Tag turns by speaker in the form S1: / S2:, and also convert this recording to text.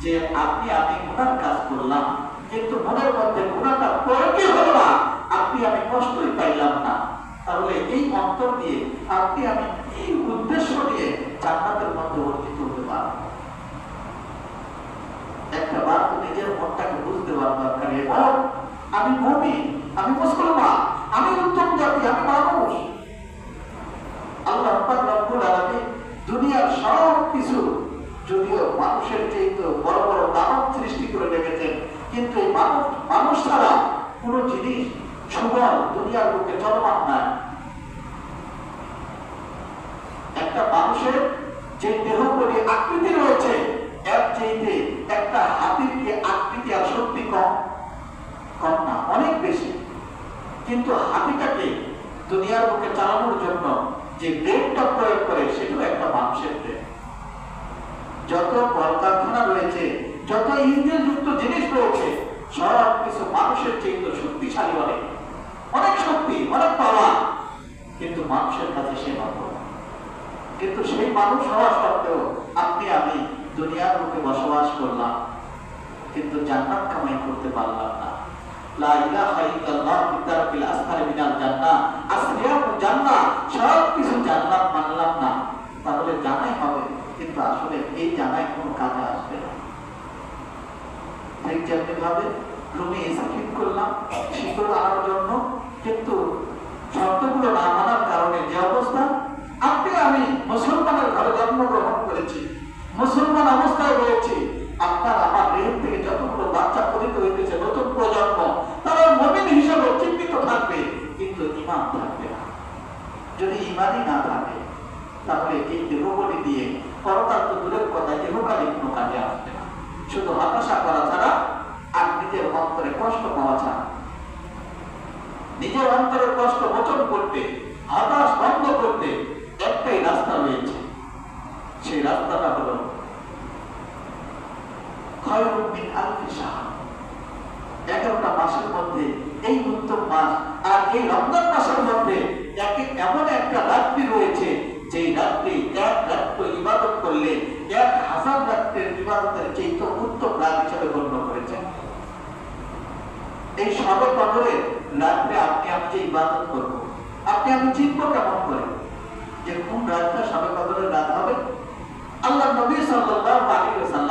S1: যে আমি গুনার কাজ করলাম, কিন্তু মনের মধ্যে গুনাহটা প্রয়োগই হলো না, আমি কষ্টই পাইলাম না, তাহলে এই অন্তর দিয়ে আমি এই উদ্দেশ্য নিয়ে জান্নাতের মধ্যে অর্জিত হতে পারবো? একটা বার তো নিজের মনটাকে বুঝতে পারবো এবং আমি মুমিন, আমি মুসলমান, আমি উত্তম জাতি, আমি মানুষ। আল্লাহ পাক রব্বুল আলামিন দুনিয়ার সব কিছু যদিও মানুষের চাইতে বড় বড় দানব সৃষ্টি করে রেখেছেন, কিন্তু এই মানুষ ছাড়া কোনো জিনিস সবল দুনিয়ার বুকে চলমান নাই। একটা মানুষের যে দেহ করে আকৃতি রয়েছে, এর চাইতে একটা হাতির কি আকৃতি আর শক্তি কম? কম না, অনেক বেশি। কিন্তু হাতিটাকে দুনিয়ার বুকে চালানোর জন্য যে ব্রেকটা প্রয়োগ করে, সেটাও একটা মানুষের ব্রেক। যত কলকারখানা রয়েছে, যত ইঞ্জিন যুক্ত জিনিস রয়েছে, সব কিছু মানুষের চাইতে শক্তিশালী, অনেক শক্তি, অনেক পাওয়ার, কিন্তু মানুষের কাছে সে মাত্র। কিন্তু সেই মানুষ হওয়া সত্ত্বেও আমি দুনিয়ার বুকে বসবাস করলাম, কিন্তু জান্নাত কামাই করতে পারলাম না। লা ইলাহা ইল্লাল্লাহ বিতারকিল আসফারি মিনাল জান্নাহ, আসরিয়ামু জান্নাহ, সব কিছু জান্নাত মানলাম না, তাহলে জানাই হবে, কিন্তু আসলে এই জানাই কোনো কাজে আসবে না। ঠিক যেমনি ভাবে রুমে এসে ঠিক করলাম শীতল আনার জন্য, কিন্তু শর্তগুলো না মানার কারণে যে অবস্থা, আমি মুসলমানের ঘরে জন্মগ্রহণ করেছি, মুসলমান অবস্থায় রয়েছি, আপনার আমার দেহ থেকে যতগুলো বাচ্চা পতিত হইতেছে, নতুন প্রজন্ম, তারা মুমিন হিসেবে চিহ্নিত থাকবে, কিন্তু ঈমান থাকবে না। যদি ঈমানই না থাকে, তাহলে এই দেহবলি দিয়ে পরকাল তো দূরের কথা, দেহকালে কোনো কাজে আসবে না। শুধু হতাশা করা ছাড়া আর নিজের অন্তরে কষ্ট পাওয়া ছাড়া। নিজের অন্তরের কষ্ট মোচন করতে, হতাশ বন্ধ করতে একটাই রাস্তা রয়েছে, সেই রাস্তাটা হলো খায়রুম মিন আলফি শাহর। 11টা মাসের মধ্যে এই উত্তম মাস আর এই রমজান মাসের মধ্যে এমন একটা রাত্রি রয়েছে, যে রাত্রি এক রাত্র ইবাদত করলে 1000 রাত্রের ইবাদতের চাইতে উত্তম রাত হিসেবে গণ্য করেছেন। এই শবে কদরের রাত্রে আমি যে ইবাদত করব, আমি চিনব কেমন করে যে কোন রাতটা শবে কদরের রাত হবে? আল্লাহ নবী সাল্লাল্লাহু আলাইহি ওয়াসাল্লাম